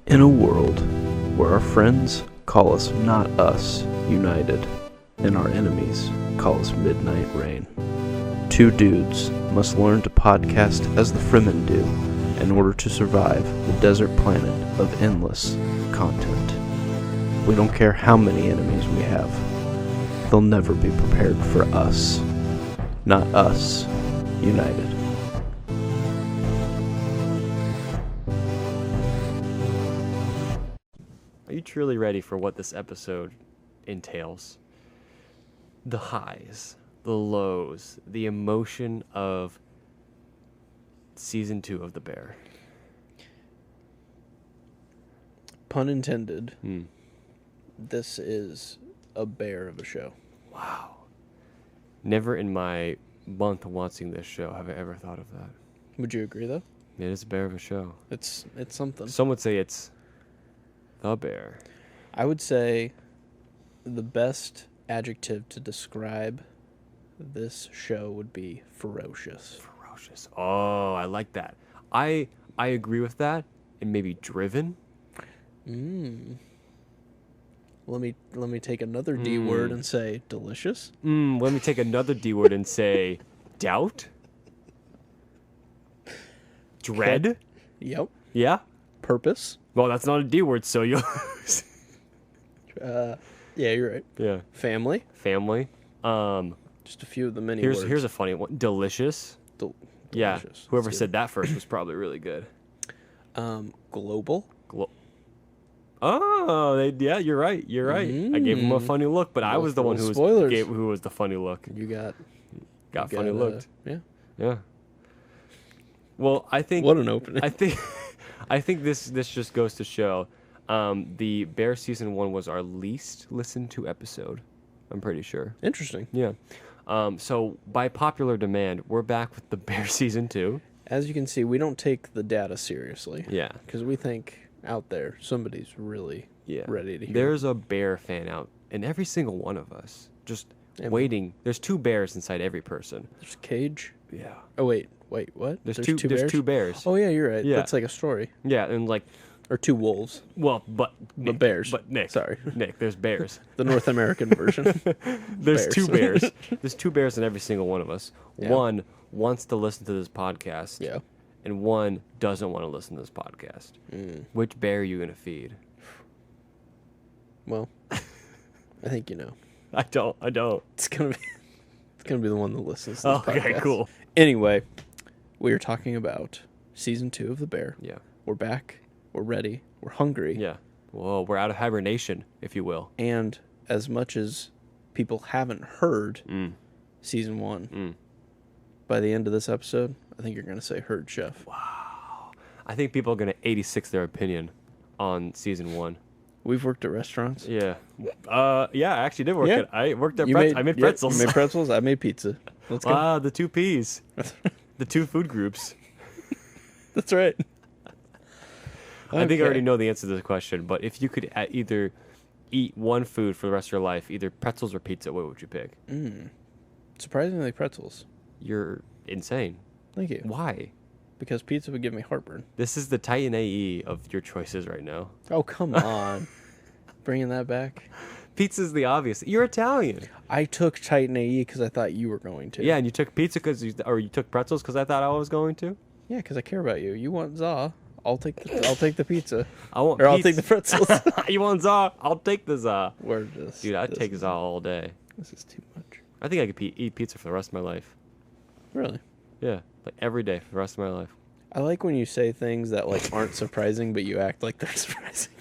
In a world where our friends call us not us united and our enemies call us midnight rain, two dudes must learn to podcast as the Fremen do in order to survive the desert planet of endless content. We don't care how many enemies we have. They'll never be prepared for us. Not us united. Are you truly ready for what this episode entails? The highs, the lows, the emotion of season 2 of The Bear. Pun intended. Hmm. This is a bear of a show. Wow. Never in my month watching this show have I ever thought of that. Would you agree, though? It is a bear of a show. It's something. Some would say it's The Bear. I would say the best adjective to describe this show would be ferocious. Ferocious. Oh, I like that. I agree with that. And maybe driven. Let me take another D word and say delicious. Let me take another D word and say doubt. Dread. Yep. Yeah. Purpose. Well, that's not a D word, so you'll. Yeah, you're right. Yeah. Family. Family. Just a few of the many words. Here's a funny one. Delicious. Yeah. Delicious. Whoever That's said that first was probably really good. good. Global. Oh, yeah, you're right. You're right. I gave him a funny look, but I was the one who was the funny look. You got funny looked. Yeah. Yeah. Well, I think What an opening. I think this just goes to show the Bear season 1 was our least listened to episode. I'm pretty sure. Interesting. Yeah. So by popular demand, we're back with the Bear season 2. As you can see, we don't take the data seriously. Yeah. Because we think out there somebody's really ready to hear. There's a Bear fan out in every single one of us. Just waiting. There's 2 bears inside every person. There's Cage. Yeah. Oh, wait, what? There's two bears. Oh, yeah, you're right. Yeah. That's like a story. Yeah, and like, Or 2 wolves. well, but The bears. But Nick. Sorry. Nick, there's bears. The North American version. There's Bears. 2 bears. There's 2 bears in every single one of us. Yeah. One wants to listen to this podcast. Yeah. And one doesn't want to listen to this podcast. Which bear are you going to feed? Well, I think you know. I don't. It's gonna be the one that listens to this Okay, podcast. cool. Anyway, we are talking about season 2 of The Bear. Yeah. We're back. We're ready. We're hungry. Yeah. Well, we're out of hibernation, if you will. And as much as people haven't heard season 1, by the end of this episode, I think you're going to say heard, Chef. Wow. I think people are going to 86 their opinion on season 1. We've worked at restaurants. Yeah. Yeah, I actually did work Yeah. at. I worked at. I made yeah, pretzels. You made pretzels. I made pizza. Let's go. Ah, the 2 P's. The 2 food groups. That's right. I think I Okay. already know the answer to this question, but if you could either eat one food for the rest of your life, either pretzels or pizza, what would you pick? Surprisingly, pretzels. You're insane. Thank you. Why? Because pizza would give me heartburn. This is the Titan AE of your choices right now. Oh, come on. Bringing that back. Pizza's the obvious. You're Italian. I took Titan AE because I thought you were going to. Yeah, and you took pizza or you took pretzels because I thought I was going to. Yeah, because I care about you. You want za? I'll take the pizza. I'll take the pretzels. You want za? I'll take the za. We're just, Dude, I'd take za all day. This is too much. I think I could eat pizza for the rest of my life. Really? Yeah, like every day for the rest of my life. I like when you say things that like aren't surprising, but you act like they're surprising.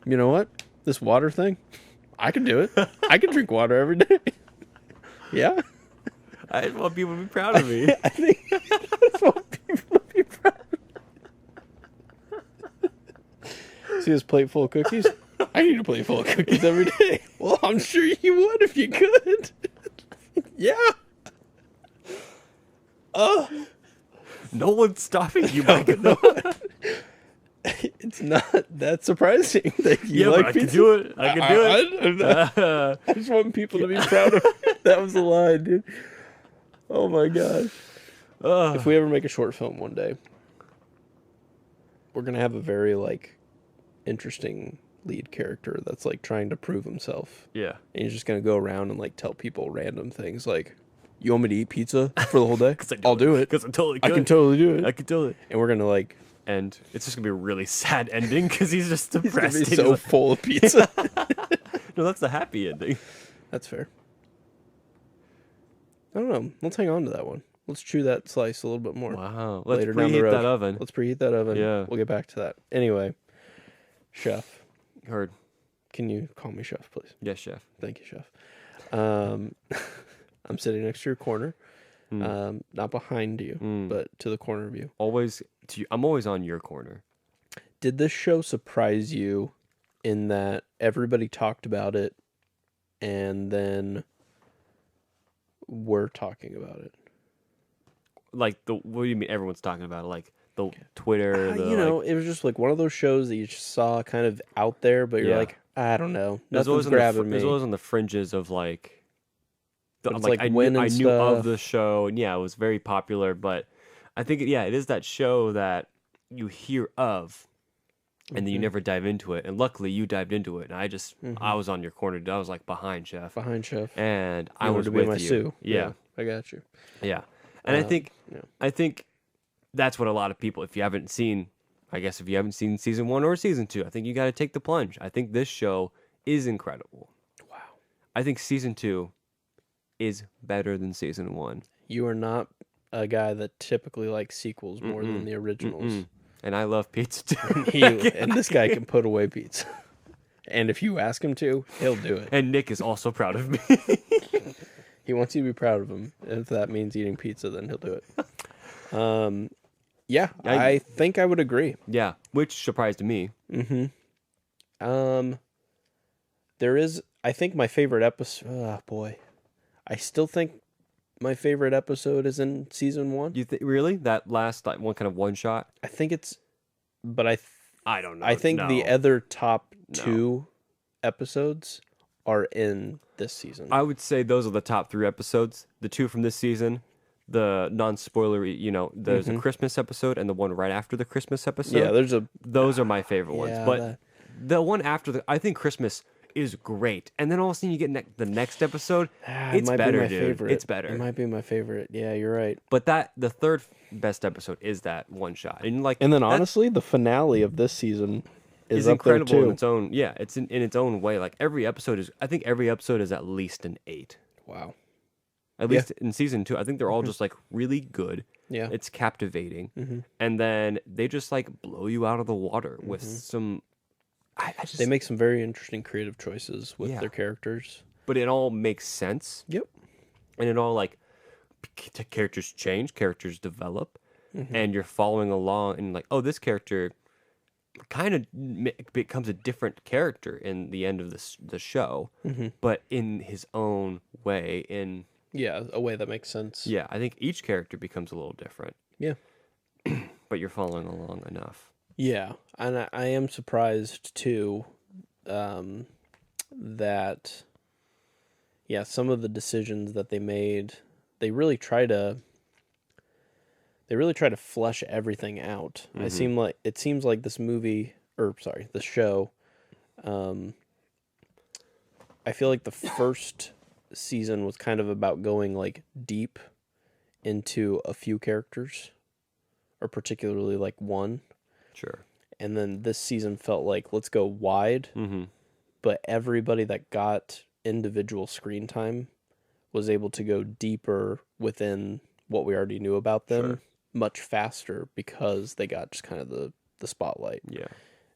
You know what? This water thing, I can do it. I can drink water every day. Yeah. I just want people to be proud of me. I think I just want people to be proud. See this plate full of cookies? I need a plate full of cookies every day. Well, I'm sure you would if you could. Yeah. No one's stopping you, No, Mike. no. It's not that surprising that you Yeah, like but I can pizza. do it. I can do it. I just want people to be proud of me. That was the line, dude. Oh my gosh. If we ever make a short film one day, we're gonna have a very like interesting lead character that's like trying to prove himself. Yeah. And he's just gonna go around and like tell people random things like, "You want me to eat pizza for the whole day? I'll do it. Because I'm totally I good. can totally do it." I can totally. And we're gonna like And it's just gonna be a really sad ending because he's just he's gonna depressed. be and so he's like, full of pizza. no, that's the happy ending. That's fair. I don't know. Let's hang on to that one. Let's chew that slice a little bit more. Wow. Let's Later down the preheat road. that oven. Let's preheat that oven. Yeah. We'll get back to that. Anyway, Chef. Heard. Can you call me Chef, please? Yes, chef. Thank you, Chef. I'm sitting next to your corner. Not behind you, but to the corner of you. I'm always on your corner. Did this show surprise you in that everybody talked about it and then we're talking about it? Like what do you mean everyone's talking about it? Like the Twitter, it was just like one of those shows that you just saw kind of out there, but you're Yeah. like, I don't know, it was nothing's grabbing me. It was always on the fringes of like. But it's like like I Win knew, and I knew of stuff. the show, and yeah, it was very popular. But I think it is that show that you hear of, and then you never dive into it. And luckily, you dived into it, and I was on your corner. I was like behind Chef, Behind Chef. and You I wanted was to be with my you. Sue. Yeah, I got you. yeah. And yeah. I think that's what a lot of people. If you haven't seen season 1 or season 2, I think you got to take the plunge. I think this show is incredible. Wow. I think season 2 is better than season 1. You are not a guy that typically likes sequels more than the originals. And I love pizza too. And this guy can put away pizza. And if you ask him to, he'll do it. And Nick is also proud of me. He wants you to be proud of him. If that means eating pizza, then he'll do it. Yeah, I think I would agree. Yeah, which surprised me. There is, I think my favorite episode, oh boy. I still think my favorite episode is in season 1. You really that last like one kind of one shot? I think it's, but I don't know. I think the No. other top 2 episodes are in this season. I would say those are the top 3 episodes. The 2 from this season, the non-spoilery. There's a Christmas episode and the one right after the Christmas episode. Yeah, those are my favorite ones. Yeah, But the one after I think Christmas is great, and then all of a sudden you get the next episode. it It's might better, be my dude. favorite. It's better. It might be my favorite. Yeah, you're right. But the third best episode is that one shot, and like, And then that's- honestly, the finale of this season is up incredible there too. in its own. Yeah, it's in its own way. Like I think every episode is at least an 8. Wow. At least in season 2, I think they're all just like really good. Yeah. It's captivating, and then they just like blow you out of the water with some. I just, They make some very interesting creative choices with Yeah. their characters. but it all makes sense, Yep. and it all like characters change, characters develop, and you're following along, and like, oh, this character kind of becomes a different character in the end of the show, but in his own way. Yeah, a way that makes sense. Yeah, I think each character becomes a little different, Yeah. but you're following along enough. Yeah, and I am surprised too that some of the decisions that they made, they really try to flesh everything out. It seems like this the show, I feel like the first season was kind of about going like deep into a few characters, or particularly like one. Sure. And then this season felt like, let's go wide, but everybody that got individual screen time was able to go deeper within what we already knew about them much faster because they got just kind of the spotlight. Yeah.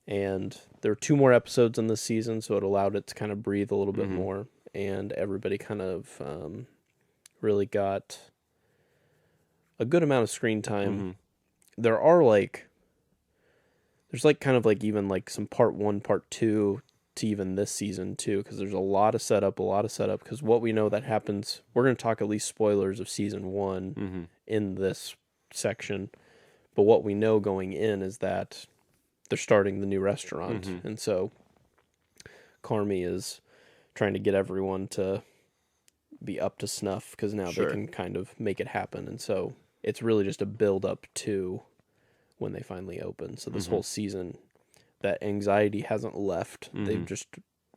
And there were 2 more episodes in this season, so it allowed it to kind of breathe a little bit more, and everybody kind of really got a good amount of screen time. There are there's like kind of like even like some part 1, part 2 to even this season too, because there's a lot of setup, because what we know that happens, we're going to talk at least spoilers of season 1 in this section, but what we know going in is that they're starting the new restaurant, and so Carmy is trying to get everyone to be up to snuff, because now they can kind of make it happen, and so it's really just a build up to when they finally open. So this whole season, that anxiety hasn't left. They've just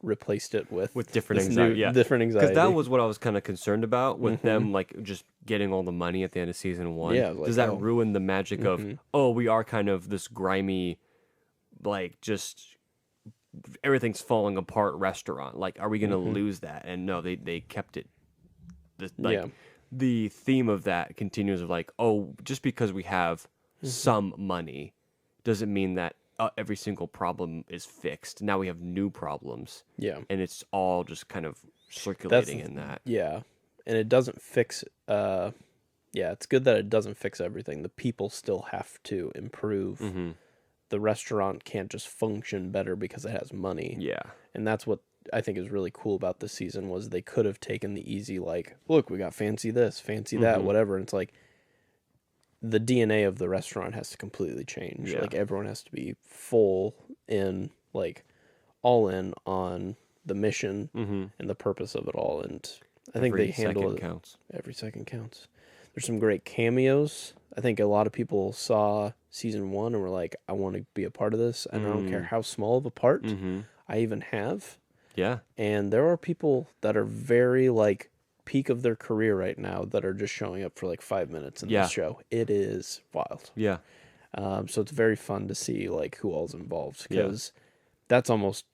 replaced it with different this anxiety. Yeah, different anxiety. Because that was what I was kind of concerned about with them, like just getting all the money at the end of season 1. Yeah, like, does that ruin the magic of we are kind of this grimy, like just everything's falling apart restaurant? Like, are we going to lose that? And no, they kept it. The theme of that continues of like, just because we have some money doesn't mean that every single problem is fixed. Now we have new problems. Yeah. And it's all just kind of circulating in that. Yeah. And it doesn't fix it's good that it doesn't fix everything. The people still have to improve. The restaurant can't just function better because it has money. Yeah. And that's what I think is really cool about this season was they could have taken the easy, like, look, we got fancy this, fancy that, whatever. And it's like the DNA of the restaurant has to completely change. Yeah. Like everyone has to be full in, like all in on the mission and the purpose of it all. And I think they handle it. Counts. Every second counts. There's some great cameos. I think a lot of people saw season 1 and were like, I want to be a part of this. And I don't care how small of a part I even have. Yeah. And there are people that are very like peak of their career right now that are just showing up for like 5 minutes in this show. It is wild. Yeah. So it's very fun to see like who all's involved because that's almost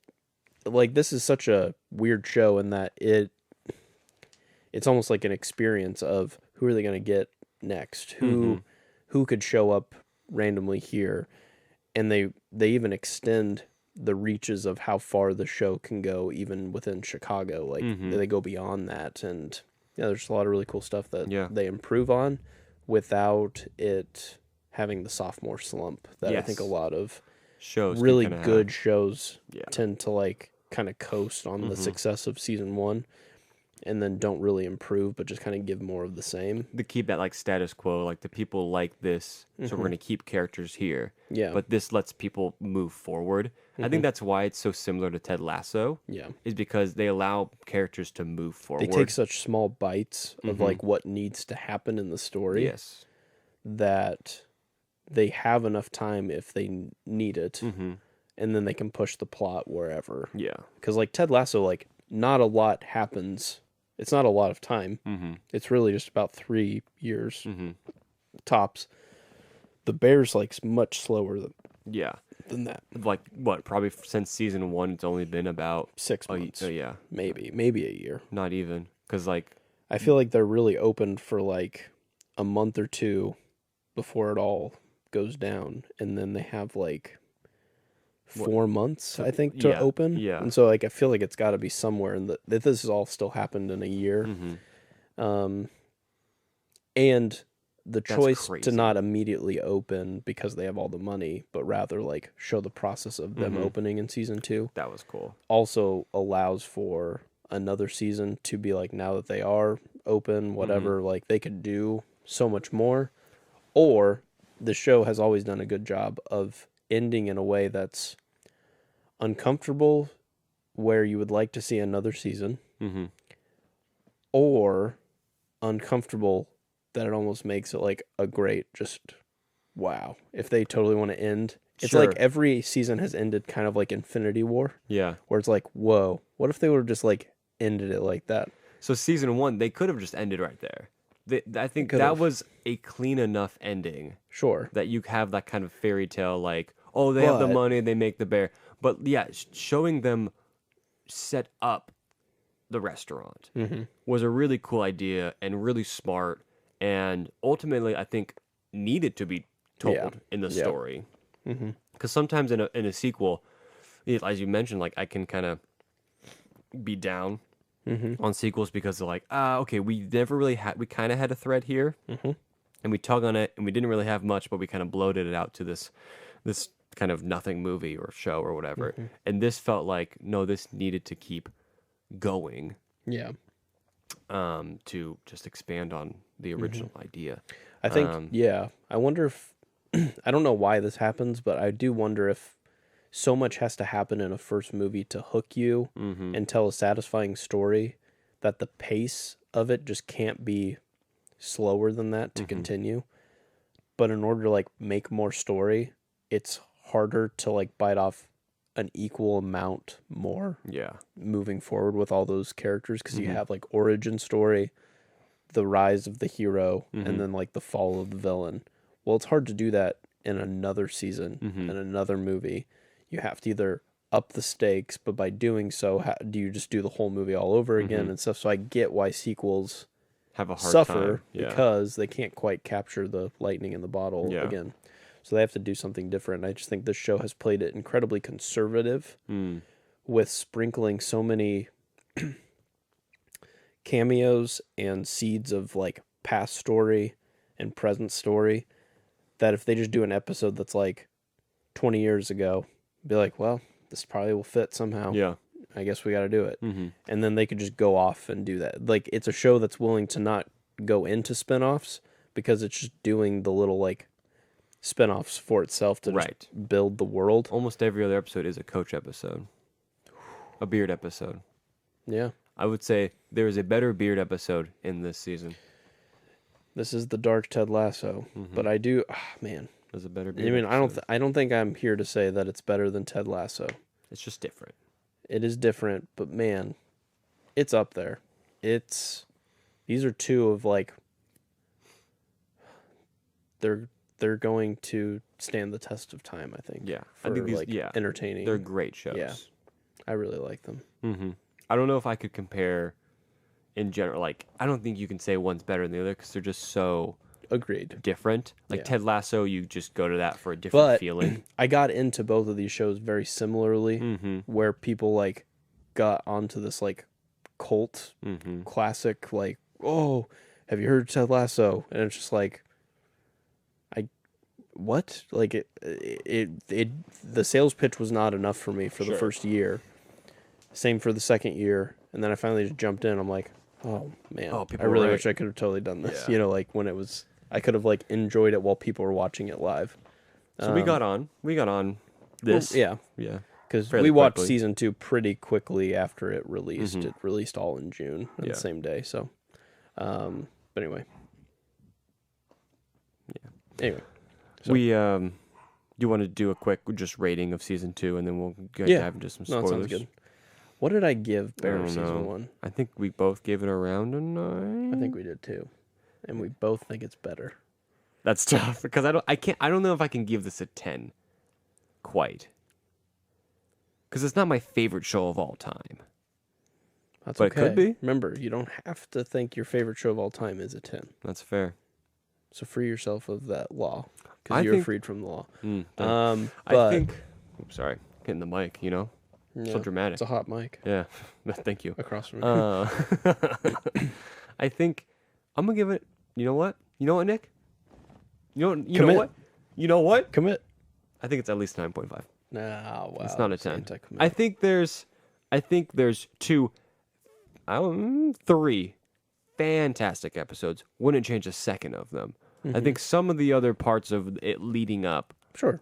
like this is such a weird show in that it's almost like an experience of who are they going to get next, who could show up randomly here, and they even extend the reaches of how far the show can go even within Chicago. Like they go beyond that, and there's a lot of really cool stuff that they improve on without it having the sophomore slump that I think a lot of shows really good shows Yeah. tend to like kind of coast on the success of season 1 and then don't really improve but just kind of give more of the same. To keep that like status quo, like the people like this, so we're going to keep characters here. Yeah. But this lets people move forward. I think that's why it's so similar to Ted Lasso. Yeah. Is because they allow characters to move forward. They take such small bites of like what needs to happen in the story. Yes. That they have enough time if they need it. And then they can push the plot wherever. Yeah. Because like Ted Lasso, like not a lot happens. It's not a lot of time. It's really just about 3 years tops. The Bear's like much slower than that. Like what? Probably since season 1, it's only been about 6 months. Yeah. Maybe a year. Not even, because like I feel like they're really open for like a month or two before it all goes down, and then they have like 4 months, I think, to open. Yeah. And so like I feel like it's got to be somewhere in that this has all still happened in a year. And the choice to not immediately open because they have all the money, but rather like show the process of them opening in season 2. that was cool. Also allows for another season to be like, now that they are open, whatever, like they could do so much more. Or the show has always done a good job of ending in a way that's uncomfortable, where you would like to see another season, or uncomfortable that it almost makes it like a great just wow. If they totally want to end, it's like every season has ended kind of like Infinity War. Yeah. Where it's like, whoa, what if they would have just like ended it like that? So season 1, they could have just ended right there. I think that was a clean enough ending. Sure. That you have that kind of fairy tale, like, they have the money, they make the bear. But yeah, showing them set up the restaurant was a really cool idea and really smart, and ultimately I think needed to be told in the story. Because sometimes in a sequel, as you mentioned, like I can kind of be down on sequels because they're like, okay, we never really had, we kind of had a thread here, and we tug on it, and we didn't really have much, but we kind of bloated it out to this kind of nothing movie or show or whatever. And this felt like, no, this needed to keep going. Yeah. To just expand on the original idea. I think, I wonder if, I don't know why this happens, but I do wonder if so much has to happen in a first movie to hook you and tell a satisfying story that the pace of it just can't be slower than that to continue. but in order to like make more story, it's harder to like bite off an equal amount more Yeah. moving forward with all those characters, because you Mhm. have like origin story, the rise of the hero, Mhm. and then like the fall of the villain. Well, it's hard to do that in another season Mhm. and another movie. You have to either up the stakes, but by doing so, do you just do the whole movie all over again Mhm. and stuff? So I get why sequels Have a hard suffer time. Yeah. because they can't quite capture the lightning in the bottle Yeah. again. So they have to do something different. I just think this show has played it incredibly conservative Mm. with sprinkling so many cameos and seeds of like past story and present story that if they just do an episode that's like 20 years ago, be like, well, this probably will fit somehow. Yeah. I guess we got to do it. Mhm. And then they could just go off and do that. Like, it's a show that's willing to not go into spin-offs because it's just doing the little like spin-offs for itself to Right. just build the world. Almost every other episode is a Coach episode, a Beard episode. Yeah. I would say there is a better Beard episode in this season. This is the dark Ted Lasso, but I do, man. There's a better I Beard mean, episode. I don't think I'm here to say that it's better than Ted Lasso. It's just different. It is different, but man, it's up there. These are two of like, they're going to stand the test of time, I think. Yeah. For I think these, like yeah, entertaining. they're great shows. Yeah. I really like them. Mm-hmm. I don't know if I could compare in general. Like, I don't think you can say one's better than the other because they're just so Agreed. different. Like Yeah. Ted Lasso, you just go to that for a different But feeling. I got into both of these shows very similarly, Mm-hmm. where people like got onto this like cult Mm-hmm. classic, like, oh, have you heard Ted Lasso? And it's just like, what? Like it the sales pitch was not enough for me for the Sure. first year. Same for the second year, and then I finally just jumped in. I'm like, oh man, Oh, people I were really right. wish I could have totally done this. Yeah. You know, like when it was, I could have like enjoyed it while people were watching it live. So we got on this. Well, yeah, Yeah. because Fairly we watched quickly. season 2 pretty quickly after it released. Mhm. It released all in June on Yeah. the same day. So, but anyway, Yeah. Anyway, so- We do you want to do a quick just rating of season 2 and then we'll Yeah. dive into some no, spoilers? it sounds good. What did I give I Bear don't season know. 1? I think we both gave it around a 9. I think we did too, and we both think it's better. That's tough because I don't know if I can give this a 10 quite. Cuz it's not my favorite show of all time. That's But it okay. could be. Remember, you don't have to think your favorite show of all time is a 10. That's fair. So free yourself of that law, I because you're think- freed from the law. But But I think oops, sorry. Hitting the mic, you know? yeah, So dramatic. it's a hot mic Yeah. Thank you. across from me. I think I'm gonna give it. You know what? You know what, Nick? You know Commit. what? You know what? Commit. I think it's at least 9.5. Nah, wow. It's not a 10. anti-commit. I think there's 3 fantastic episodes. Wouldn't change a second of them. I think some of the other parts of it leading up Sure.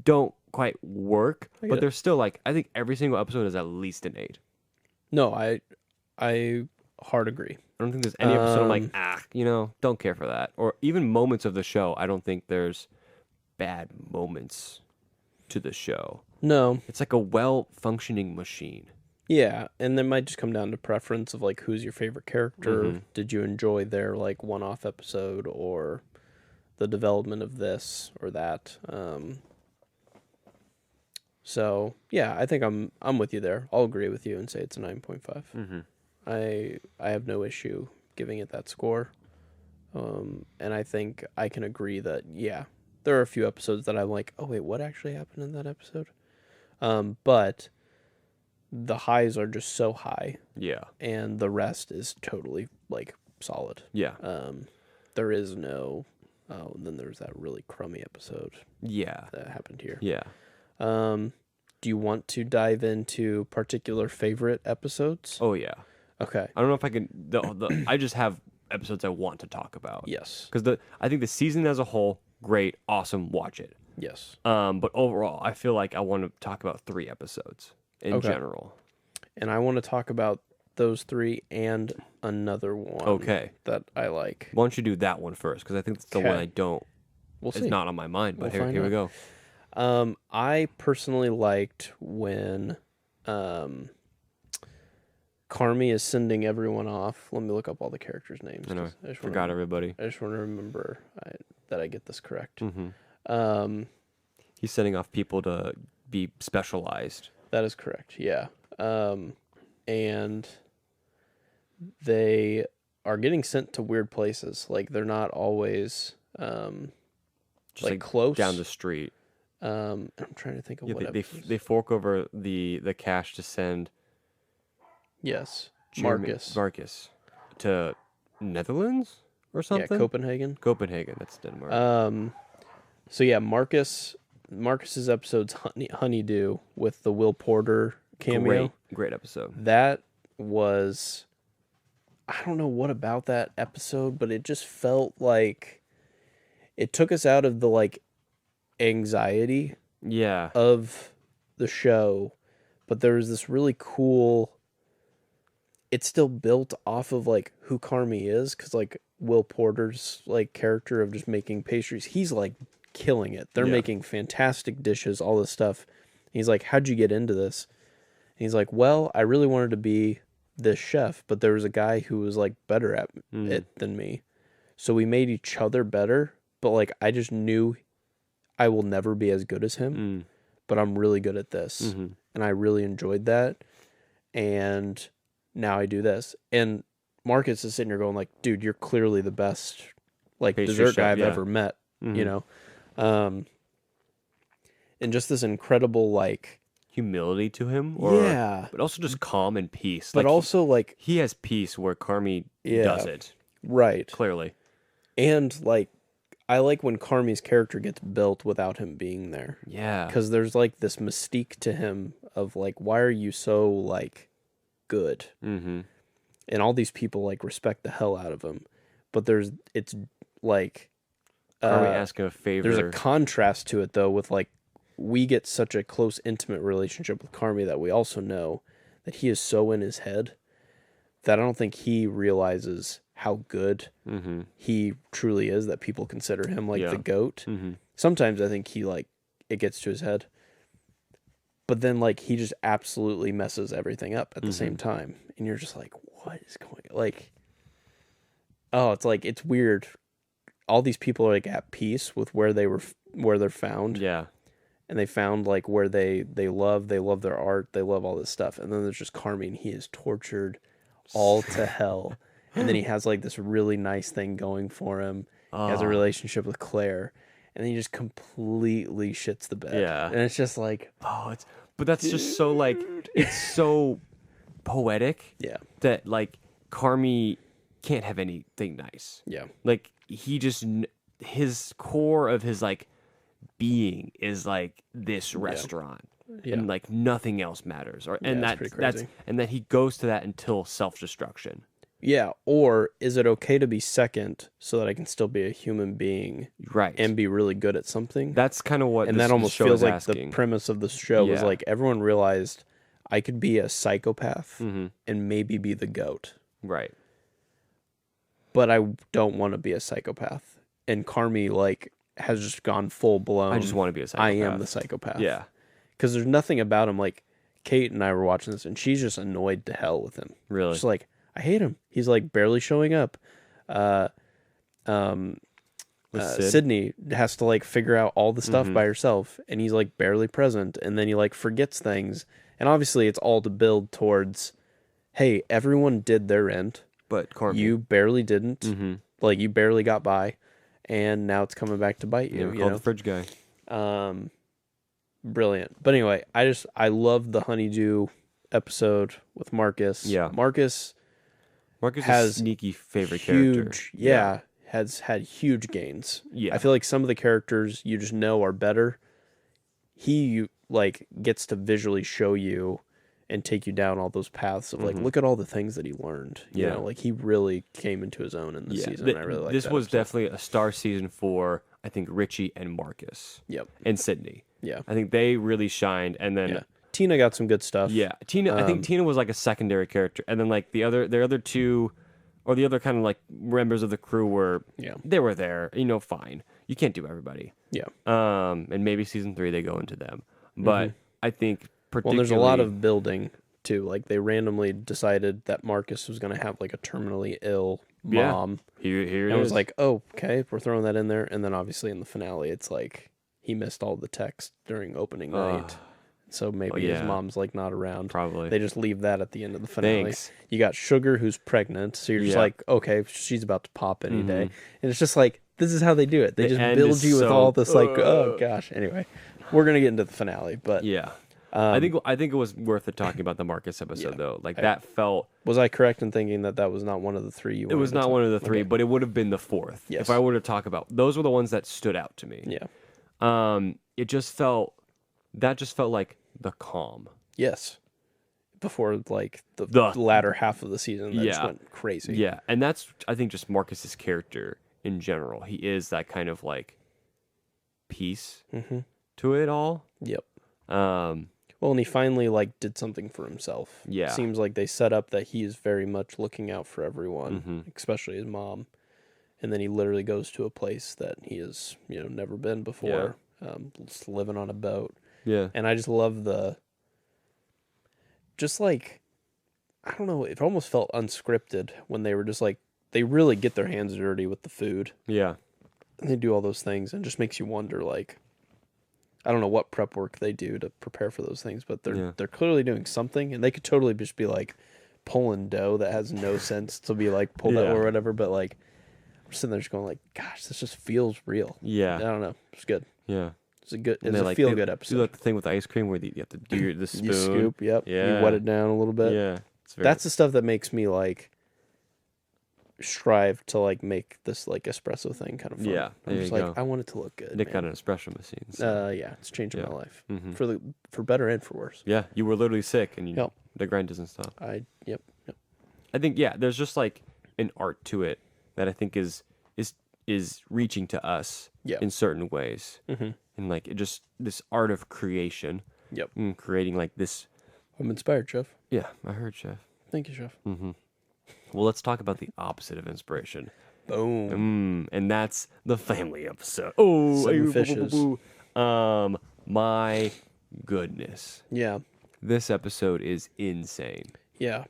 don't quite work, I get but it. they're still like I think every single episode is at least an 8. No, I hard agree. I don't think there's any episode I'm like, Um, don't care for that. Or even moments of the show, I don't think there's bad moments to the show. No. It's like a well-functioning machine. Yeah, and it might just come down to preference of like who's your favorite character. Mhm. Did you enjoy their like one-off episode or the development of this or that? So yeah, I think I'm with you there. I'll agree with you and say it's a 9.5. Mm-hmm. I have no issue giving it that score. And I think I can agree that yeah, there are a few episodes that I'm like, oh wait, what actually happened in that episode? But the highs are just so high, Yeah. and the rest is totally like solid. Yeah. There is no. Oh, and then there's that really crummy episode Yeah. that happened here. Yeah. Do you want to dive into particular favorite episodes? Oh yeah. Okay. I don't know if I can. I just have episodes I want to talk about. Yes. Because I think the season as a whole, great, awesome, watch it. Yes. But overall, I feel like I want to talk about 3 episodes in Okay. general. And I want to talk about those 3 and another one. Okay. That I like. Why don't you do that one first? Because I think that's the one Okay. I don't is see. not on my mind. But We'll here we find go. I personally liked when Carmi is sending everyone off. Let me look up all the characters' names. I know. 'Cause I just Forgot everybody. I just want to remember that I get this correct. Mm-hmm. He's sending off people to be specialized. That is correct. Yeah. And they are getting sent to weird places. Like they're not always Just like close down the street. I'm trying to think of Yeah, what they fork over the cash to send Yes, Marcus to Netherlands or something. Yeah, Copenhagen. Copenhagen, that's Denmark. So yeah, Marcus's episode's Honeydew with the Will Porter cameo. Great episode. That was, I don't know what about that episode, but it just felt like it took us out of the like anxiety Yeah. of the show, but there was this really cool. It's still built off of like who Carmi is, because like Will Porter's like character of just making pastries, he's like killing it. They're making fantastic dishes, all this stuff. He's like, how'd you get into this? And he's like, well, I really wanted to be this chef, but there was a guy who was like better at it than me. So we made each other better, but like I just knew I will never be as good as him, but I'm really good at this. And I really enjoyed that. And now I do this. And Marcus is sitting here going like, dude, you're clearly the best like pastry dessert chef, guy I've ever met, you know? And just this incredible like humility to him, but also just calm and peace. But like, also like he has peace where Carmi does it. Right. Clearly. And like I like when Carmi's character gets built without him being there. Yeah. Because there's like this mystique to him of like, why are you so like good? And all these people like respect the hell out of him. But it's like Carmi asking a favor. There's a contrast to it though with like we get such a close intimate relationship with Carmi that we also know that he is so in his head that I don't think he realizes how good he truly is, that people consider him like the GOAT. Sometimes I think he like it gets to his head, but then like he just absolutely messes everything up at the same time, and you're just like, what is going like? Oh, it's like it's weird. All these people are like at peace with where they're found. Yeah. And they found like where they love their art, they love all this stuff, and then there's just Carmi, and he is tortured all to hell. And then he has like this really nice thing going for him. He has a relationship with Claire, and then he just completely shits the bed. Yeah. And it's just like, but that's just so like, it's so poetic. Yeah. That like Carmi can't have anything nice. Yeah. Like he just, his core of his like being is like this restaurant. Yeah. And like nothing else matters. And it's pretty crazy. that he goes to that until self-destruction. Yeah, or is it okay to be second so that I can still be a human being, right, and be really good at something? That's kind of what, and that almost feels like asking. The premise of the show was like everyone realized I could be a psychopath and maybe be the GOAT, right? But I don't want to be a psychopath. And Carmi like has just gone full blown. I just want to be a psychopath. I am the psychopath. Yeah, because there's nothing about him. Like Kate and I were watching this, and she's just annoyed to hell with him. Really, just like. I hate him. He's like barely showing up. Sydney has to like figure out all the stuff by herself, and he's like barely present, and then he like forgets things. And obviously it's all to build towards, hey, everyone did their end, but Carmi, you barely didn't. Like you barely got by, and now it's coming back to bite you. You know, the fridge guy. Brilliant. But anyway, I love the Honeydew episode with Marcus. Yeah, Marcus has a sneaky favorite character. Yeah, has had huge gains. Yeah. I feel like some of the characters you just know are better. He like gets to visually show you and take you down all those paths of like, look at all the things that he learned. You know, like he really came into his own in the season. And I really like this. That was episode. Definitely a star season for, I think, Richie and Marcus. Yep. And Sydney. Yeah. I think they really shined, and then Tina got some good stuff. Yeah, Tina. I think Tina was like a secondary character, and then like their other two or the other kind of like members of the crew were, Yeah. they were there, you know, fine. You can't do everybody. Yeah. And maybe season 3 they go into them, but I think Well, particularly there's a lot of building too. Like they randomly decided that Marcus was going to have like a terminally ill mom. Here And it I is. was like, oh, okay, we're throwing that in there. And then obviously in the finale, it's like he missed all the text during opening night. So maybe his yeah. mom's like not around. Probably. They just leave that at the end of the finale. Thanks. You got Sugar who's pregnant. So you're just Yeah. like, okay, she's about to pop any day. And it's just like, this is how they do it. They The just end build is you with so- all this like, oh gosh. Anyway, we're going to get into the finale. But Yeah. I think it was worth it talking about the Marcus episode though. Like that felt was I correct in thinking that that was not one of the three you it was wanted to not one of the 3, Okay. but it would have been the 4th. Yes. If I were to talk about those were the ones that stood out to me. Yeah. It just felt like the calm. Yes. Before like the The- latter half of the season that just Yeah. went crazy. Yeah, and that's I think just Marcus's character in general. He is that kind of like peace to it all. Yep. Um, Well, and he finally like did something for himself. Yeah. Seems like they set up that he is very much looking out for everyone, Mm-hmm. especially his mom. And then he literally goes to a place that he has, never been before, just living on a boat. yeah, And I just love just like, I don't know, it almost felt unscripted when they were just like, they really get their hands dirty with the food. yeah, And they do all those things and it just makes you wonder, like, I don't know what prep work they do to prepare for those things, but they're clearly doing something, and they could totally just be like pulling dough that has no sense to be like pulled out Yeah. or whatever. But like, I'm sitting there just going like, gosh, this just feels real. I yeah, don't know, it's good. yeah. It's a good, And it's they, a like, feel they good Do episode. like the thing with the ice cream where you have to do the spoon. You scoop, yep. Yeah. You wet it down a little bit. Yeah, it's very, That's the stuff that makes me like strive to like make this like espresso thing kind of fun. Yeah, I'm there just you like, go. I want it to look good. Nick man. got an espresso machine. So. Yeah, it's changing Yeah. my life Mhm. for better and for worse. Yeah, you were literally sick, and Yep. the grind doesn't stop. Yep. I think there's just like an art to it that I think is reaching to us Yeah. in certain ways, Mhm. and like it just this art of creation, Yep. and creating like this. I'm inspired, Chef. Yeah, I heard, Chef. Thank you, Chef. Well, let's talk about the opposite of inspiration. Boom. And that's the family episode. Oh, Seven boo, boo, boo, fishes. boo. My goodness, Yeah. this episode is insane. Yeah.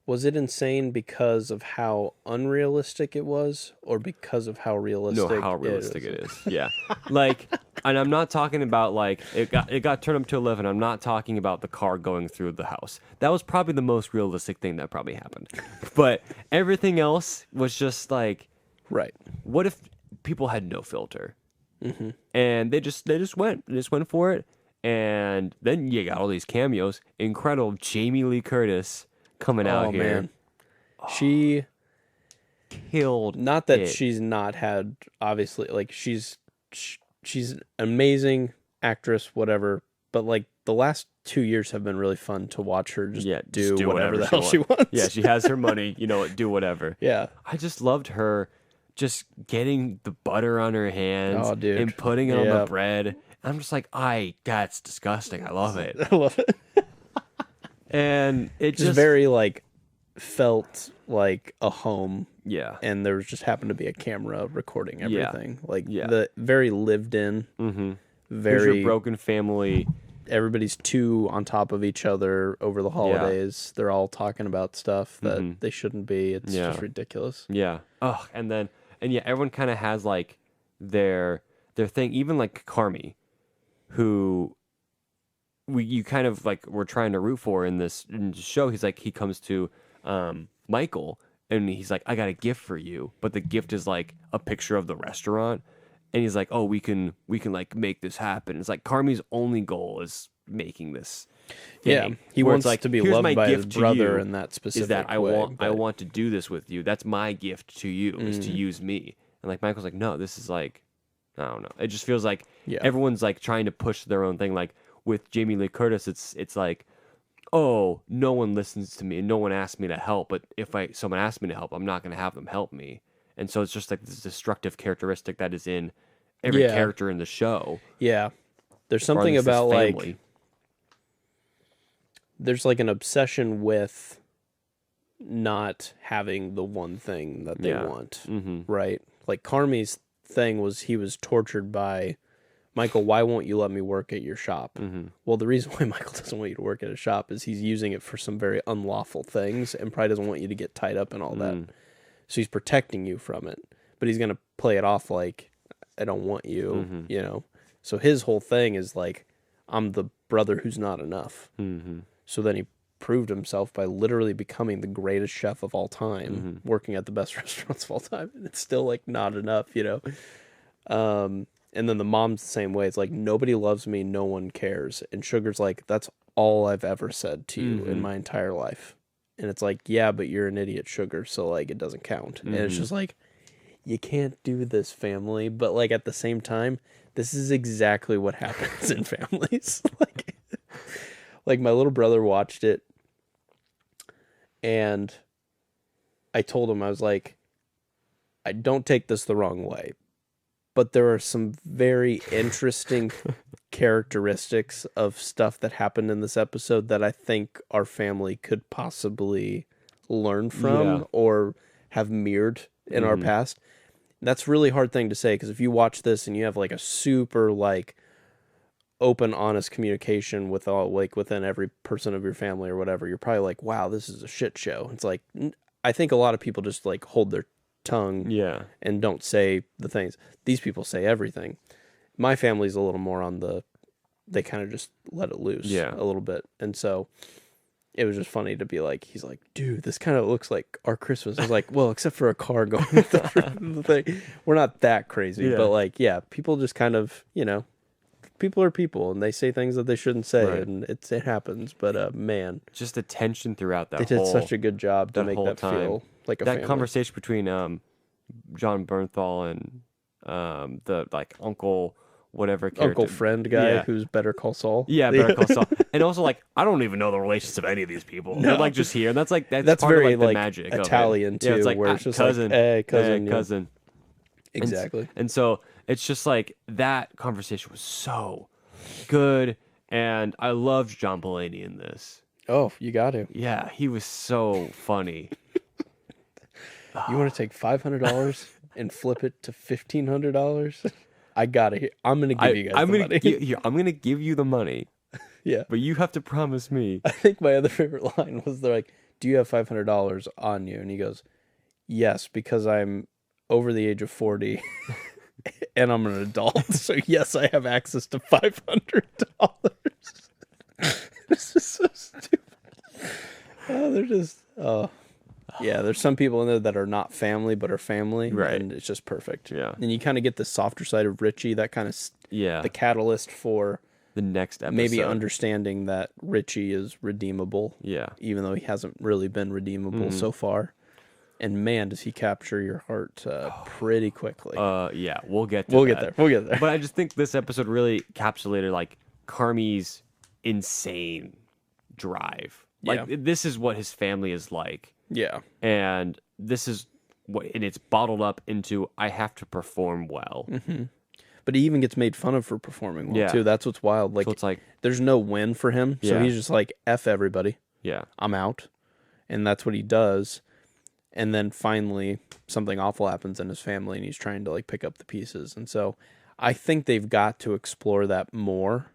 Was it insane because of how unrealistic it was, or because of how realistic? No, how realistic it is. Yeah, like, and I'm not talking about like it got turned up to 11. I'm not talking about the car going through the house. That was probably the most realistic thing that probably happened. But everything else was just like, Right. what if people had no filter, and they just went for it, and then you got all these cameos. Incredible Jamie Lee Curtis coming out here, Man. She, killed. not that it. she's not had, obviously, like she's an amazing actress, whatever. But like the last 2 years have been really fun to watch her just do whatever the hell she wants. Yeah, she has her money. Do whatever. Yeah. I just loved her just getting the butter on her hands Oh, dude. and putting it on the Yeah. bread. I'm just like, that's disgusting. I love it. I love it. And it Just just very like felt like a home, yeah. and there was just happened to be a camera recording Yeah. everything. Like Yeah. the very lived in, Mm-hmm. Here's very your broken family. everybody's too on top of each other over the holidays. They're all talking about stuff that they shouldn't be. It's Yeah. just ridiculous. Yeah. Oh, and everyone kind of has like their thing. Even like Carmi, who you kind of like we're trying to root for in this show. He's like he comes to Michael and he's like, I got a gift for you, but the gift is like a picture of the restaurant, and he's like, oh, we can like make this happen. It's like Carmi's only goal is making this. Yeah, thing, he where wants it's like, to be here's loved my by his gift to brother you in that specific is that I way, want but- to do this with you. That's my gift to you is to use me. And like Michael's like, no, this is like, I don't know. It just feels like Yeah. everyone's like trying to push their own thing. Like with Jamie Lee Curtis, it's like, oh, no one listens to me and no one asks me to help. But if someone asks me to help, I'm not going to have them help me. And so it's just like this destructive characteristic that is in every Yeah. character in the show. Yeah. There's or at something least this about like family. there's like an obsession with not having the one thing that they Yeah. want, Mm-hmm. right? Like Carmi's thing was he was tortured by Michael. Why won't you let me work at your shop? Mm-hmm. Well, the reason why Michael doesn't want you to work at a shop is he's using it for some very unlawful things and probably doesn't want you to get tied up in all that. So he's protecting you from it, but he's going to play it off like, I don't want you, you know? So his whole thing is like, I'm the brother who's not enough. Mm-hmm. So then he proved himself by literally becoming the greatest chef of all time, working at the best restaurants of all time. And it's still like not enough, you know? And then the mom's the same way. It's like, nobody loves me. No one cares. And Sugar's like, that's all I've ever said to you in my entire life. And it's like, yeah, but you're an idiot, Sugar. So like, it doesn't count. And it's just like, you can't do this, family. But like at the same time, this is exactly what happens in families. Like my little brother watched it, and I told him, I was like, I don't take this the wrong way, but there are some very interesting characteristics of stuff that happened in this episode that I think our family could possibly learn from or have mirrored in our past. That's a really hard thing to say, because if you watch this and you have like a super like open, honest communication with all, like within every person of your family or whatever, you're probably like, wow, this is a shit show. It's like, I think a lot of people just like hold their tongue and don't say the things. These people say everything. My family's a little more on the, they kind of just let it loose a little bit. And so it was just funny to be like, he's like, dude, this kind of looks like our Christmas. I was like, well, except for a car going with the thing. We're not that crazy, but like, yeah, people just kind of, you know, people are people and they say things that they shouldn't say, and it happens. But man, just the tension throughout that. They did such a good job to make that feel like a family. That conversation between John Bernthal and the like uncle whatever character, Uncle Friend guy who's Better Call Saul. Yeah, Better Call Saul. And also like, I don't even know the relations of any of these people. No. They're like just here, and that's part very of, like, the magic Italian of it. too. It's like where it's just cousin, like, hey, cousin, cousin. Exactly. And so it's just like that conversation was so good, and I loved John Mulaney in this. Oh, you got to. Yeah, he was so funny. You want to take $500 and flip it to $1,500? I gotta. I'm gonna give you guys the money. I'm gonna give you the money. Yeah, but you have to promise me. I think my other favorite line was, they're like, "Do you have $500 on you?" And he goes, "Yes, because I'm over the age of 40 and I'm an adult. So yes, I have access to $500." This is so stupid. Oh, they're just yeah, there's some people in there that are not family but are family, right? And it's just perfect. Yeah, and you kind of get the softer side of Richie, that kind of the catalyst for the next episode. Maybe understanding that Richie is redeemable. Yeah, even though he hasn't really been redeemable so far. And man, does he capture your heart pretty quickly. Yeah, we'll get there. We'll get there. But I just think this episode really encapsulated like Carmi's insane drive. Like this is what his family is like. Yeah. And this is what, and it's bottled up into, I have to perform well. Mm-hmm. But he even gets made fun of for performing well too. That's what's wild. Like, so it's like there's no win for him. So he's just like, F everybody. Yeah. I'm out. And that's what he does. And then finally something awful happens in his family and he's trying to like pick up the pieces. And so I think they've got to explore that more,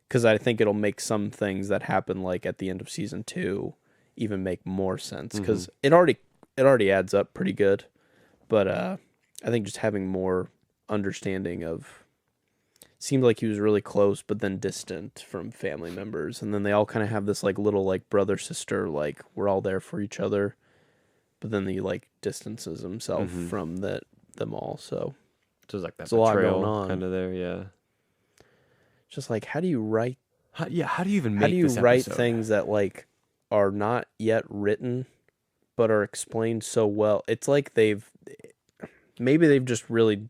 because I think it'll make some things that happen like at the end of season 2 even make more sense, because it already adds up pretty good. But I think just having more understanding of, seemed like he was really close but then distant from family members, and then they all kind of have this like little like brother sister, like we're all there for each other, but then he like distances himself from them all. So it's like that a lot going on kind of there. Yeah, just like, how do you write how do you even make this write episode? Things that like are not yet written but are explained so well? It's like they've just really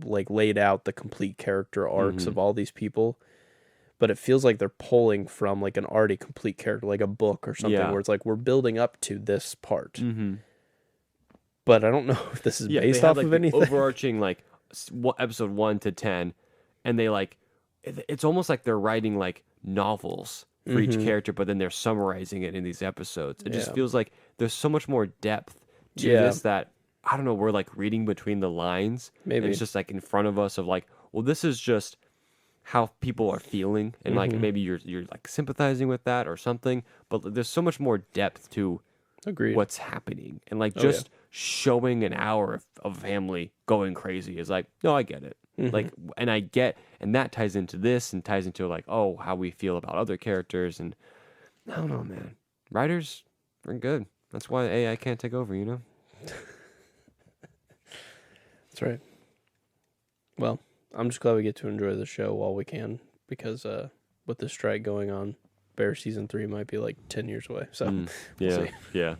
like laid out the complete character arcs of all these people, but it feels like they're pulling from like an already complete character, like a book or something, where it's like, we're building up to this part. But I don't know if this is based off of anything overarching, like episode 1 to 10, and they like, it's almost like they're writing like novels for each character, but then they're summarizing it in these episodes. It just feels like there's so much more depth to this that, I don't know, we're like reading between the lines. Maybe. And it's just like in front of us of like, well, this is just how people are feeling, and like maybe you're like sympathizing with that or something, but there's so much more depth to Agreed. what's happening, and like just showing an hour of family going crazy is like, no, I get it. Like, and that ties into this and ties into like, oh, how we feel about other characters. And I don't know, man, writers are good. That's why AI can't take over, you know. That's right. Well, I'm just glad we get to enjoy the show while we can, because with the strike going on, Bear season 3 might be like 10 years away. So we'll see. Yeah.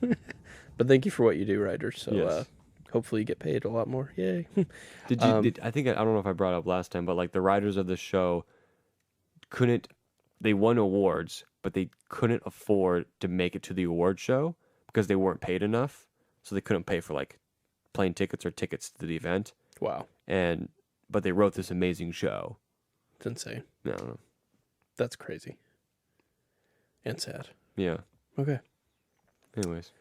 But thank you for what you do, writers. So Yes. hopefully you get paid a lot more. Yay. I think I don't know if I brought up last time, but like the writers of the show they won awards, but they couldn't afford to make it to the award show because they weren't paid enough, so they couldn't pay for like plane tickets or tickets to the event. Wow. But they wrote this amazing show. It's insane. I don't know. That's crazy. And sad. Yeah. Okay. Anyways,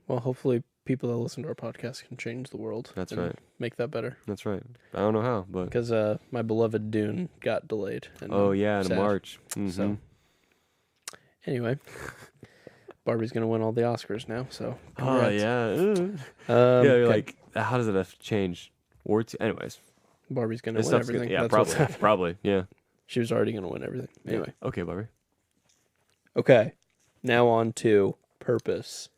Well, hopefully people that listen to our podcast can change the world. That's and right. Make that better. that's right. I don't know how, but Because my beloved Dune got delayed. And in sad. March. So, anyway, Barbie's going to win all the Oscars now. So, Oh congrats. yeah. You're okay. like, how does it change? Awards? Anyways, Barbie's going to this win stuff's everything. yeah, That's what's probably, happening. probably, yeah. She was already going to win everything. Anyway. Okay, Barbie. Okay. Now on to Purpose.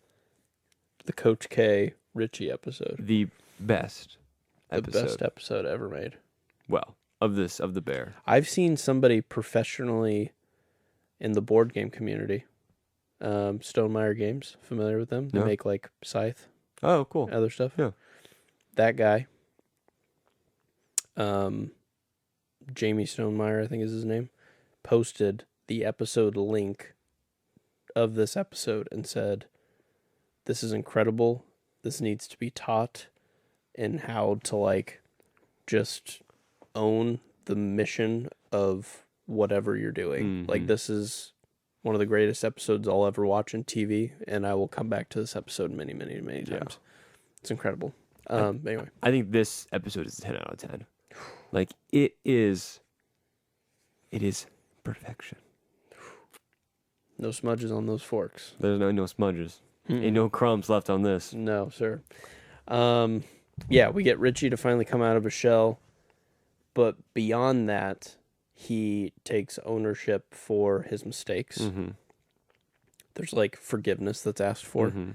The Coach K Richie episode. The best The episode. best episode ever made. Well, of the bear. I've seen somebody professionally in the board game community, Stonemeyer Games, familiar with them? They No. make like Scythe, Oh, cool. other stuff. Yeah. That guy, Jamie Stonemeyer, I think is his name, posted the episode link of this episode and said, "This is incredible. This needs to be taught in how to like just own the mission of whatever you're doing. Mhm. Like this is one of the greatest episodes I'll ever watch on TV, and I will come back to this episode many, many, many Yeah. times. It's incredible. Anyway, I think this episode is a 10 out of 10. Like, it is perfection. no smudges on those forks. There's no smudges. Ain't no crumbs left on this. No, sir. Yeah, we get Richie to finally come out of a shell, but beyond that, he takes ownership for his mistakes. Mm-hmm. There's like forgiveness that's asked for. Mm-hmm.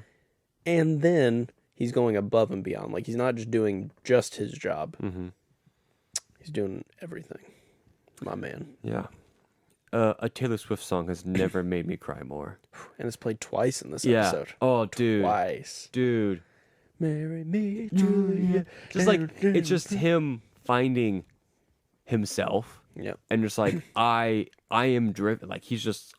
And then he's going above and beyond. Like he's not just doing just his job. Mm-hmm. He's doing everything. My man. Yeah. A Taylor Swift song has never made me cry more. And it's played twice in this Yeah. episode. Oh, dude. Twice. Dude. Marry me, Julia. Just like, it's just him finding himself. Yep. And just like, I am driven. Like,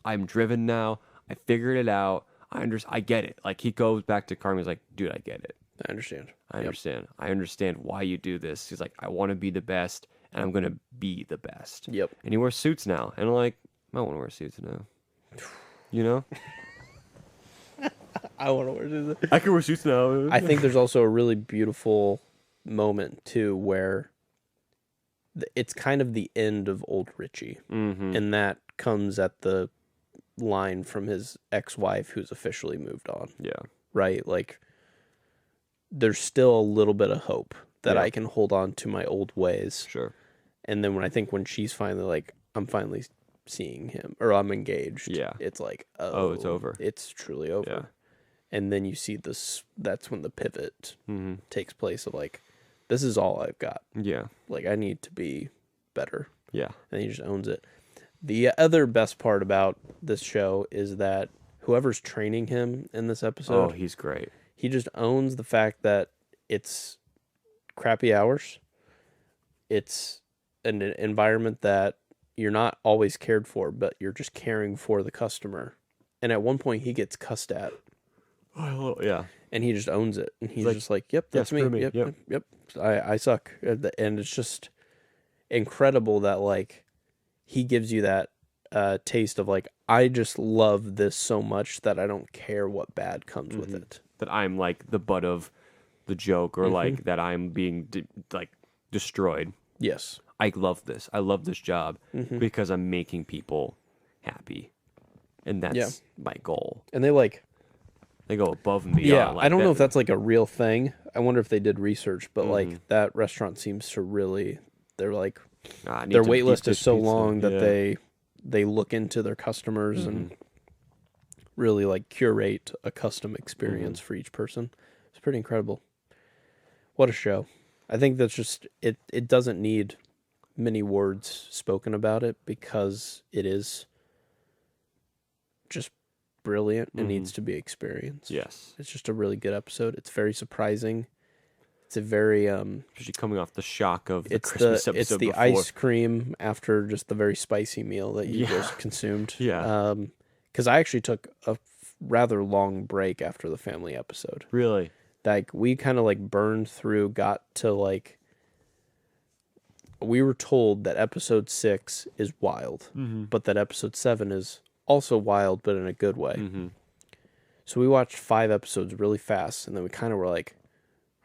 I'm driven now. I figured it out. I get it. Like, he goes back to Carmen. He's like, dude, I get it. I understand. I understand. I understand why you do this. He's like, I want to be the best, and I'm going to be the best. Yep. And he wears suits now. And I'm like, I want to wear suits now. You know? I want to wear this. I can wear suits now. I think there's also a really beautiful moment, too, where it's kind of the end of old Richie. Mm-hmm. And that comes at the line from his ex-wife who's officially moved on. Yeah. Right? Like, there's still a little bit of hope that Yeah. I can hold on to my old ways. Sure. And then when she's finally like, I'm finally seeing him or I'm engaged. Yeah. It's like, Oh, it's over. It's truly over. Yeah. And then you see this, that's when the pivot Mm-hmm. takes place of like, this is all I've got. Yeah. Like, I need to be better. Yeah. And he just owns it. The other best part about this show is that whoever's training him in this Oh, episode, he's great. he just owns the fact that it's crappy hours. It's an environment that you're not always cared for, but you're just caring for the customer. And at one point, he gets cussed at, Oh, yeah. and he just owns it. And he's Like, just like, "Yep, yeah, that's screw me. me. Yep, yep. I suck." And it's just incredible that like he gives you that taste of like, I just love this so much that I don't care what bad comes with it. That I'm like the butt of the joke, or like that I'm being destroyed. Yes. I love this. I love this job because I'm making people happy, and that's my goal. And they go above and beyond. yeah, like I don't that. know if that's like a real thing. I wonder if they did research, but like that restaurant seems to really, they're like, I need their to wait eat list this is so pizza. long that Yeah. they look into their customers and really like curate a custom experience for each person. It's pretty incredible. What a show. I think that's just it doesn't need many words spoken about it because it is just brilliant and needs to be experienced. Yes, It's just a really good episode. It's very surprising. It's a very especially coming off the shock of the it's Christmas the episode the before. ice cream after just the very spicy meal that you Yeah. just consumed. Yeah. Because I actually took a rather long break after the family episode. Really? Like we kind of like burned through, got to like we were told that episode 6 is wild, but that episode 7 is also wild, but in a good way. So we watched 5 episodes really fast, and then we kind of were like,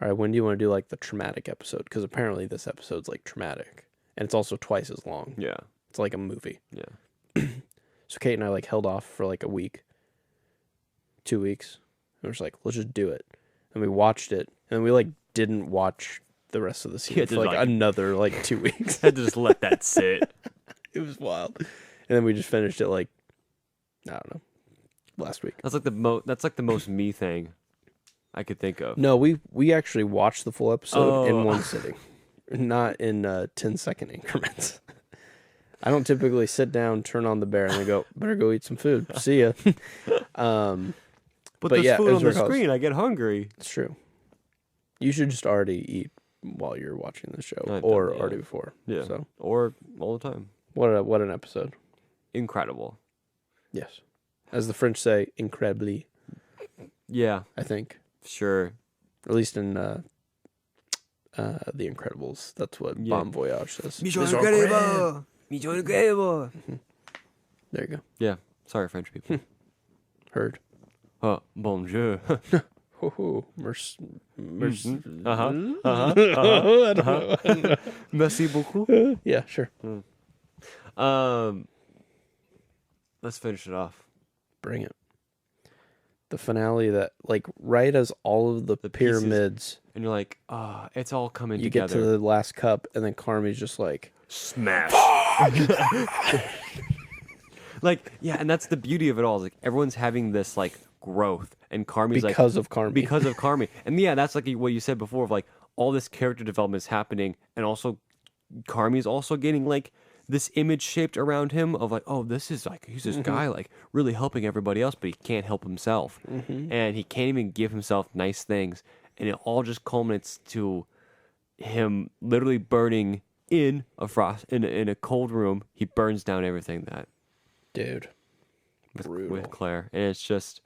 all right, when do you want to do like the traumatic episode? Because apparently this episode's like traumatic, and it's also twice as long. Yeah. It's like a movie. Yeah. So Kate and I like held off for like a week, 2 weeks. And we're just like, let's just do it. And we watched it, and we like didn't watch the rest of the season to, for like like- another like 2 weeks. Had to just let that sit. It was wild. And then we just finished it like, I don't know, last week. That's like the most me thing I could think of. No, we actually watched the full episode in Oh. one sitting, not in 10-second increments. I don't typically sit down, turn on the bear, and then go, better go eat some food. See ya. But But there's yeah, food it on was the very close. screen. I get hungry. It's true. You should just already eat while you're watching the show, I've or done, yeah. already before. Yeah. So Or all the time. what an episode. Incredible. Yes, as the French say, incredibly. Yeah. I think, Sure. at least in The Incredibles, that's what Yeah. Bon Voyage says. Mission Mission incredible. Mission incredible. There you go. Yeah. Sorry, French people. Heard. Oh, bonjour. Ho Merci beaucoup. Yeah, sure. Let's finish it off. Bring it. The finale that, like, right as all of the The pieces pyramids, And you're like, it's all coming you together. get to the last cup, and then Carmi's just like, Smash. Like, yeah, and that's the beauty of it all. Is like everyone's having this like growth, and Carmi's because of Carmi. because of Carmi. And yeah, that's like what you said before of like all this character development is happening, and also Carmi's also getting like this image shaped around him of like, oh, this is like he's this guy like really helping everybody else, but he can't help himself, and he can't even give himself nice things, and it all just culminates to him literally burning in a frost in a cold room. He burns down everything that Dude. with Claire, and it's just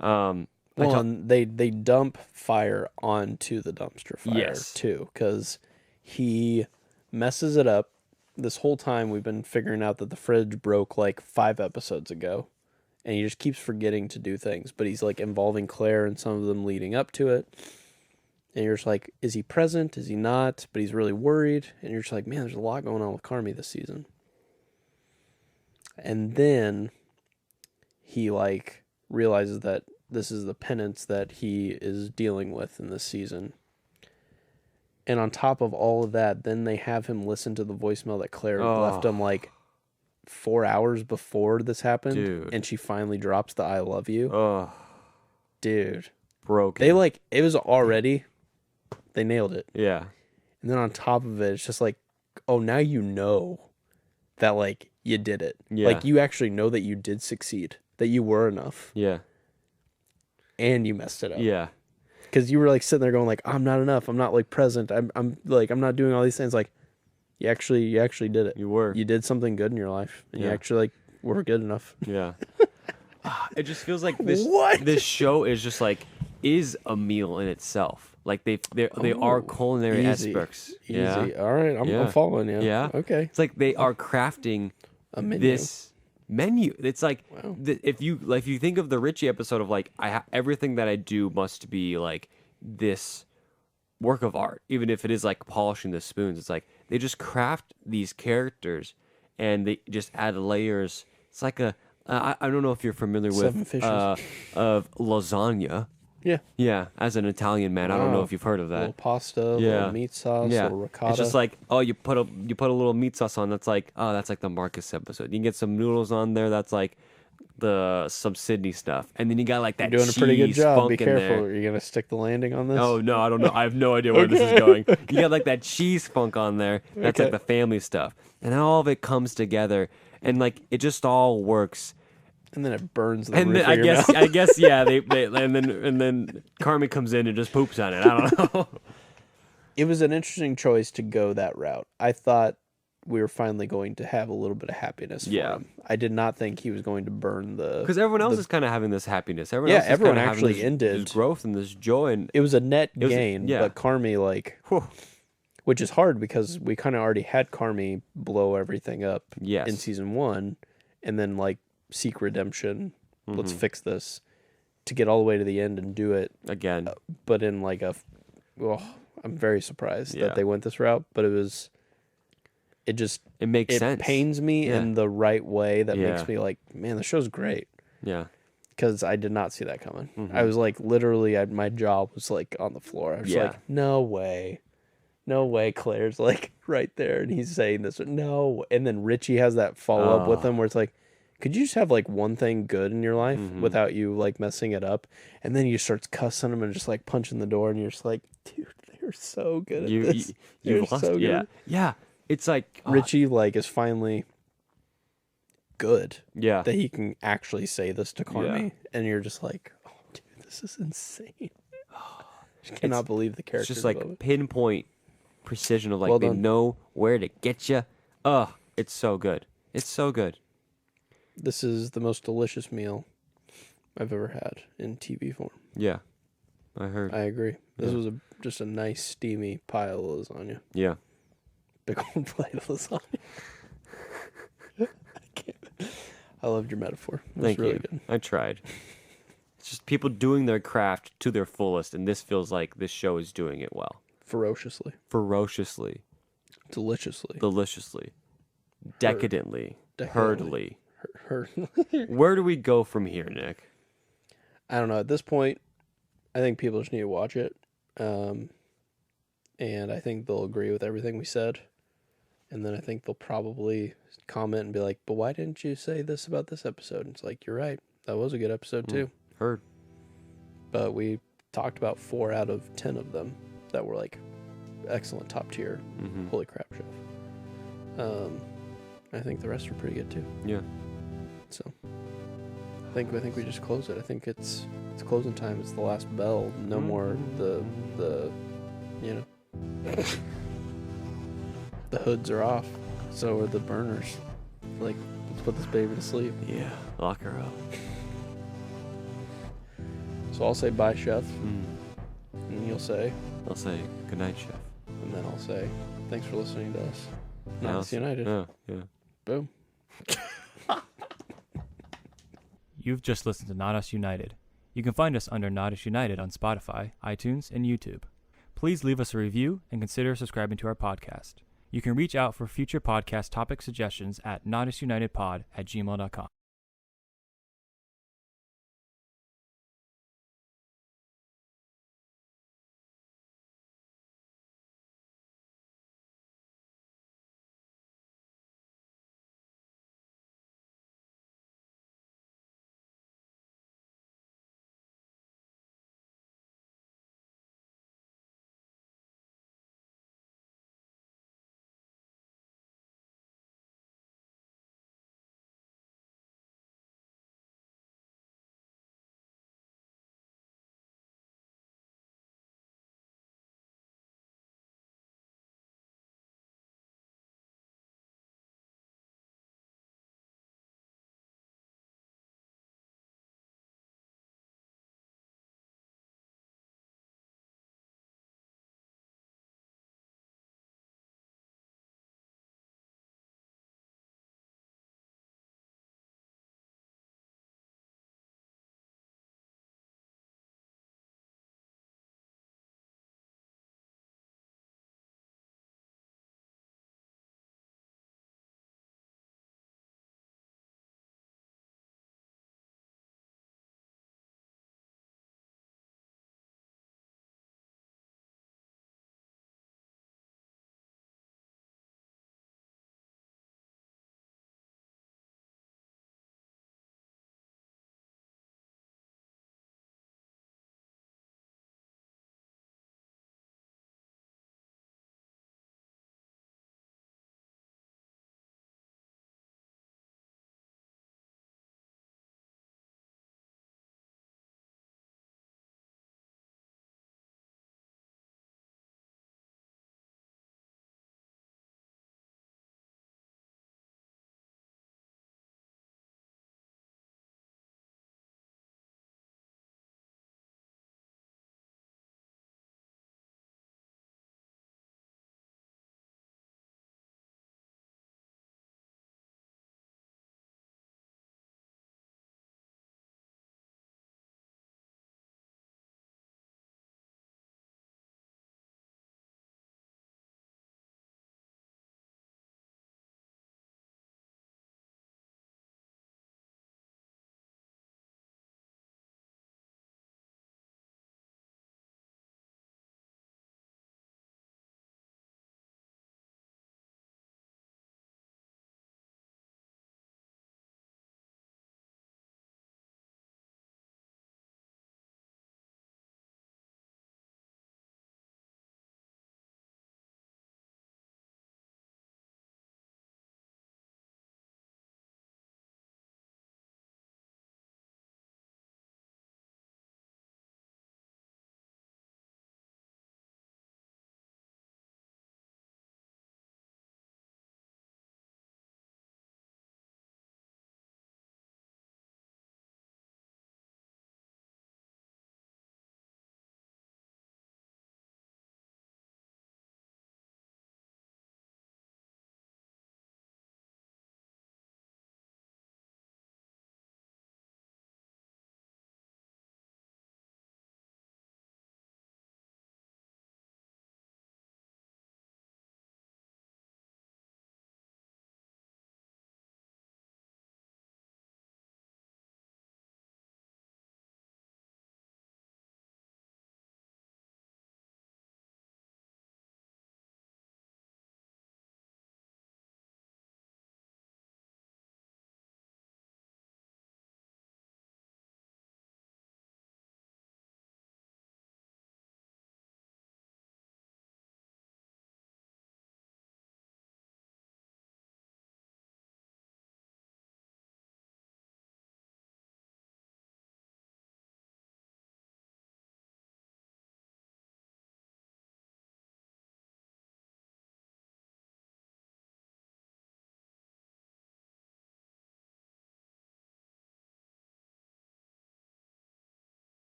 Well, and they dump fire onto the dumpster fire Yes. too, because he messes it up. This whole time we've been figuring out that the fridge broke like 5 episodes ago, and he just keeps forgetting to do things. But he's like involving Claire and some of them leading up to it, and you're just like, is he present? Is he not? But he's really worried, and you're just like, man, there's a lot going on with Carmi this season. And then he like realizes that this is the penance that he is dealing with in this season. And on top of all of that, then they have him listen to the voicemail that Claire left him like 4 hours before this happened. Dude. And she finally drops the I love you. oh Dude. broken. They like, it was already, they nailed it. yeah. And then on top of it, it's just like, oh, now you know that like you did it. Yeah. Like you actually know that you did succeed, that you were enough, Yeah. and you messed it up. Yeah. Because you were like sitting there going like, I'm not enough. I'm not like present. I'm like, I'm not doing all these things. Like, you actually did it. You were. You did something good in your life, and you Yeah. actually like were good enough. Yeah. It just feels like this What? this show is just like is a meal in itself. Like they are culinary Easy. experts. Easy. Yeah. All right, Yeah. I'm following you. Yeah. Okay. It's like they are crafting A menu. this menu. It's like Wow. if you think of the Richie episode of like everything that I do must be like this work of art, even if it is like polishing the spoons. It's like they just craft these characters and they just add layers. It's like I don't know if you're familiar Seven with fishes. of lasagna. Yeah. Yeah, as an Italian man, I don't know Wow. if you've heard of A little that. pasta, a Yeah. little meat sauce, a Yeah, little ricotta. it's just like, oh, you put a little meat sauce on. That's like, oh, that's like the Marcus episode. You can get some noodles on there. That's like some Sydney stuff, and then you got like that. You're doing a pretty good cheese job. funk Be in careful. there. Are you going to stick the landing on this? Oh no, I don't know. I have no idea where this is going. You got like that cheese funk on there. That's Okay. like the family stuff, and then all of it comes together, and like it just all works. And then it burns the And roof then, of your mouth. I guess, yeah. They and then Carmen comes in and just poops on it. I don't know. It was an interesting choice to go that route. I thought we were finally going to have a little bit of happiness for Yeah. him. I did not think he was going to burn the... Because everyone else the- is kind of having this happiness. Everyone Yeah, else is everyone kinda having actually this, ended. this growth and this joy. And It was a net was a- gain, yeah. but Carmi, like... whew, Which is hard because we kind of already had Carmi blow everything up yes, in season 1. And then, like, seek redemption. Let's Mhm. fix this. To get all the way to the end and do it. again, But in, like, well, I'm very surprised Yeah. that they went this route. But it just... it makes It sense. pains me Yeah. in the right way that Yeah. makes me like, man, the show's great. Yeah, Because I did not see that coming. Mhm. I was like, literally, my jaw was like on the floor. I was Yeah. like, no way. No way Claire's like right there and he's saying this. No. And then Richie has that follow up with Oh. him where it's like, could you just have like one thing good in your life Mhm. without you like messing it up? And then you start cussing him and just like punching the door and you're just like, dude, they're so good at this. you They're lost. so Yeah, good. yeah. It's like Richie like is finally good. Yeah, That he can actually say this to Carmi, and you're just like, oh, dude, this is insane. Just cannot believe the it's character. just like pinpoint precision of like Well they done. know where to get you. Oh, it's so good. It's so good. This is the most delicious meal I've ever had in TV form. Yeah, I heard. I agree. This Yeah. was just a nice steamy pile of lasagna. Yeah, Big old plate of lasagna. I can't. I loved your metaphor. It was thank really you. good. I tried. It's just people doing their craft to their fullest, and this feels like this show is doing it well, Ferociously, ferociously, deliciously, deliciously, decadently, Decadently. hurdly. her. Where do we go from here, Nick? I don't know. At this point, I think people just need to watch it. And I think they'll agree with everything we said. And then I think they'll probably comment and be like, but why didn't you say this about this episode? And it's like, you're right. That was a good episode too. Heard. But we talked about 4 out of 10 of them that were like excellent top tier. Mm-hmm. Holy crap, chef. I think the rest are pretty good too. Yeah. So I think we just close it. I think it's closing time. It's the last bell. No more the you know the hoods are off. So are the burners. Like, let's put this baby to sleep. Yeah. Lock her up. So I'll say bye, chef, Mm. and you'll say, I'll say good night, chef. and then I'll say, thanks for listening to us. Yeah, Not United. Yeah. Yeah. Boom. You've just listened to Not Us United. You can find us under Not Us United on Spotify, iTunes, and YouTube. Please leave us a review and consider subscribing to our podcast. You can reach out for future podcast topic suggestions at notusunitedpod@gmail.com.